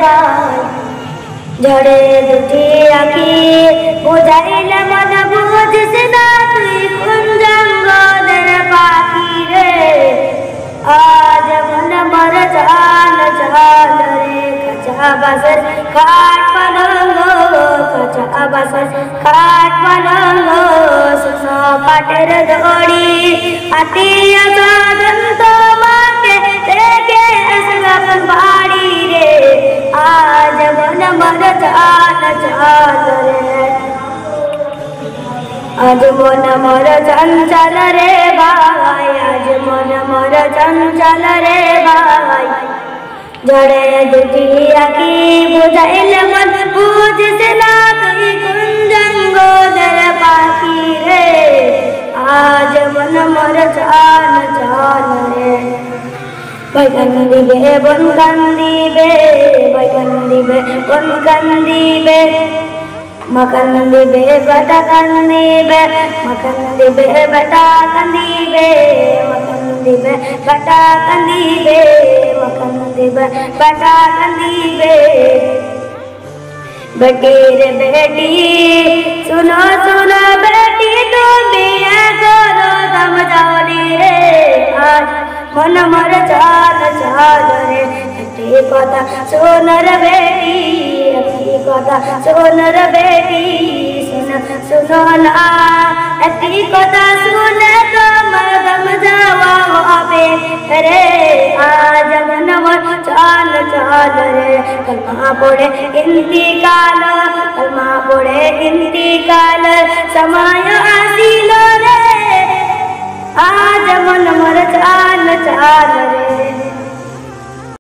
ভাই ঝড়ে দুটি আঁখি বুঝাইলে মন বুঝিস না তুই কোন জঙ্গলের পাখি রে আজ মন মর চাল চাল রে কাঁচা বাঁশের খাট পালঙ্গ কাঁচা বাঁশের খাট পালঙ্গ শোষা কাঠের দড়ি হাতিয়া সাধন তোমাকে দেখে আসলাম বাড়ি রে আজ মন মর চাল চাল রে আজ মন মর চঞ্চল রে ভাই আজ মন মর চঞ্চল রে ভাই ঝড়ে দুটি আঁখি বুঝাইলে মন বুঝিস না তুই কোন জঙ্গলের পাখি রে আজ মন মর চাল চাল রে बैगन दिबे बन कंदीबे बैगन दिबे बन कंदीबे मकन दिबे बटा कंदीबे मकन दिबे बटा कंदीबे मकन दिबे बटा कंदीबे मकन दिबे बटा कंदीबे बेटी रे बेटी सुनो सुनो बेटी तुम बिया करो दम जाओली रे आज मन मर चाल चाल रे अति कथा सुन रे बेटी अति कथा सुन रे बेटी सुन सुनो ना अति कथा सुन तो मरदम जावा आवे रे आज मन मर चाल चाल रे कलमा पड़े इंतकाल कलमा पड़े इंतकाल समय आसिल रे आज मन मर चाल चाल